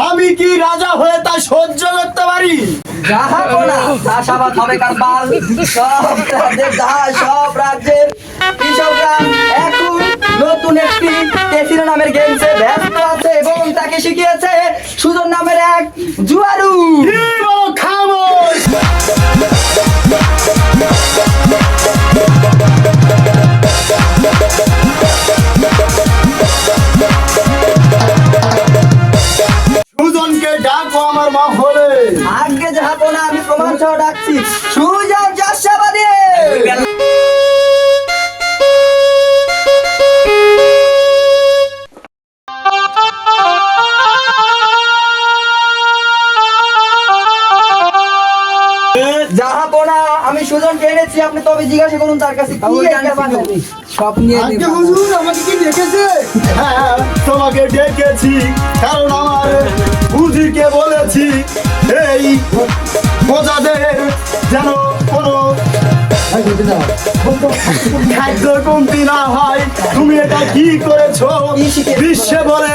আমি কি রাজা হয়ে তা সহ্য করতে পারি? জাহাপনা চাষাবাদ হবে কারবাল। সব রাজ্যের সব রাজ্যের কৃষকরা এখন নতুন একটি ক্যাসিনো নামের গেমসে ব্যস্ত আছে এবং তাকে শিখিয়েছে সুজন নামের এক জুয়ারু। কি বলো, খামোশ! সুজনকে ডাকো আমার মহলে। আগে জাহাপনা আমি প্রমাণ সহ ডাকছি সুজন চাষাবাদী। জাহাপনা আমি সুজনকে এনেছি, আপনি তবে জিজ্ঞাসা করুন তার কাছে কি একটা বানাবি। সব নিয়ে আজকে হুজুর আমাকে কি ডেকেছে? হ্যাঁ, তোমাকে ডেকেছি কারণ আমার হুজুরকে বলেছি এই প্রজাদের যেন কোনো খাদ্য কমতি না হয়। তুমি এটা কি করেছো? বিশ্বে বলে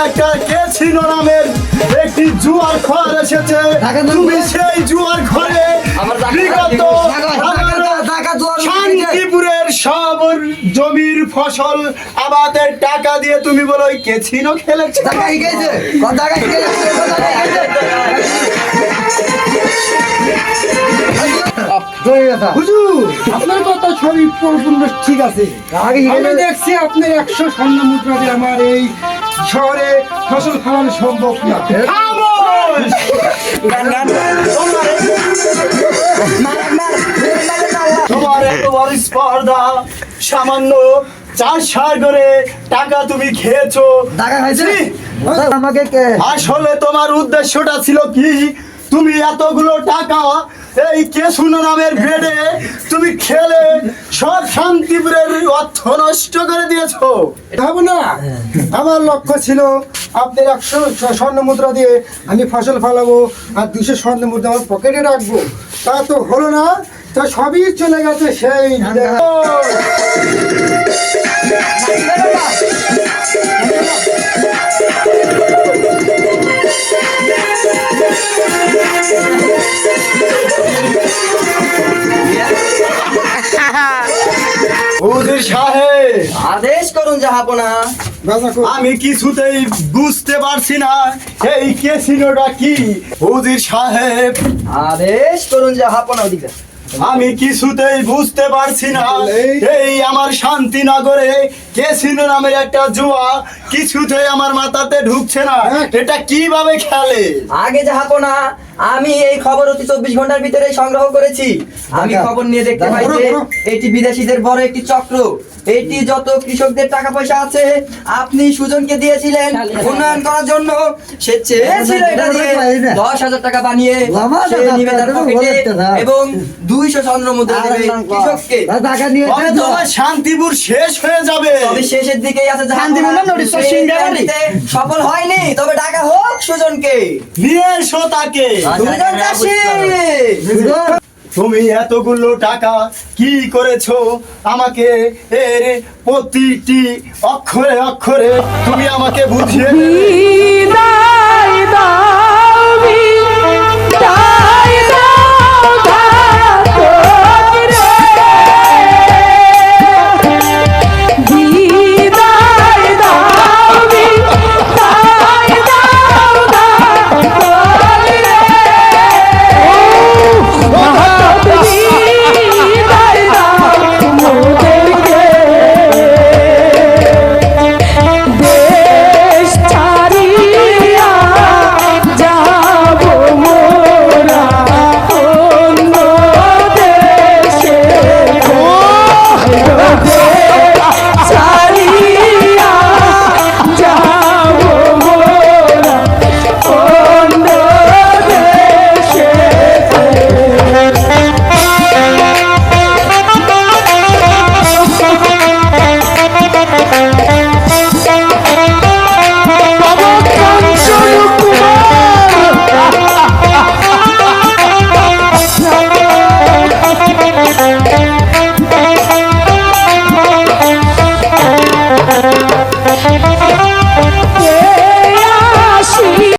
একটা ক্যাসিনো নামের একটি জুয়ার ঘর এসেছে। তুমি সেই জুয়ার ঘরে বিগত শান্তিপুরের সব জমির ফসল আবাদের টাকা দিয়ে তুমি বলো ওই ক্যাসিনো খেলেছো। হুজুর, আপনার কথা সবই পরিপূর্ণ ঠিক আছে। আমি দেখছি আপনি 100 স্বর্ণ মুদ্রা দিয়ে আমার এই শহরে ফসল ফলানো সম্ভব না। খামোশ! তোমার এত বড় স্পর্ধা, সামান্য 4 সাগরে টাকা তুমি খেয়েছো। ছি! আমাকে আসলে তোমার উদ্দেশ্যটা ছিল কি? তুমি এতগুলো টাকা এই ক্যাসিনো নামের বেডে তুমি খেলে সব শান্তিপুরের অর্থ নষ্ট করে দিয়েছো। ভাবো না, আমার লক্ষ্য ছিল আপনার 100 স্বর্ণ মুদ্রা দিয়ে আমি ফসল ফলাবো আর 200 স্বর্ণ মুদ্রা আমার পকেটে রাখবো। তা তো হলো না, তা সবই চলে গেছে সেই হুজুর সাহেব, আদেশ করুন জাহাপনা। আমি কিছুতেই বুঝতে পারছি না এই ক্যাসিনোটা কি। হুজুর সাহেব, আদেশ করুন জাহাপনা। ওদিকে আমি কিছুতেই বুঝতে পারছি না এই আমার শান্তিনগরে ক্যাসিনো নামের একটা জুয়া কিছুতেই আমার মাথাতে ঢুকছে না। এটা কিভাবে খেলে? আগে যাহাপনা আমি এই খবর অতি 24 ঘন্টার ভিতরে সংগ্রহ করেছি। আমি খবর নিয়ে দেখতে পাই যে এটি বিদেশিদের বড় একটি চক্র। এটি যত কৃষকদের টাকা পয়সা আছে আপনি সুজনকে দিয়েছিলেন উন্নয়ন করার জন্য। সে চেয়েছিল এটা দিয়ে 10,000 টাকা বানিয়ে সে নিবে তার পকেটে এবং 200 স্বর্ণ মুদ্রা দেবে কৃষককে। তবে তোমার শান্তিপুর শেষ হয়ে যাবে। তবে শেষের দিকেই আছে সফল হয়নি, তবে টাকা হোক সুজনকে নিয়ে এসো তাকে। সুজন চাষি তুমি এতগুলো টাকা কি করেছো আমাকে এর প্রতিটি অক্ষরে অক্ষরে তুমি আমাকে বুঝিয়ে দেবে।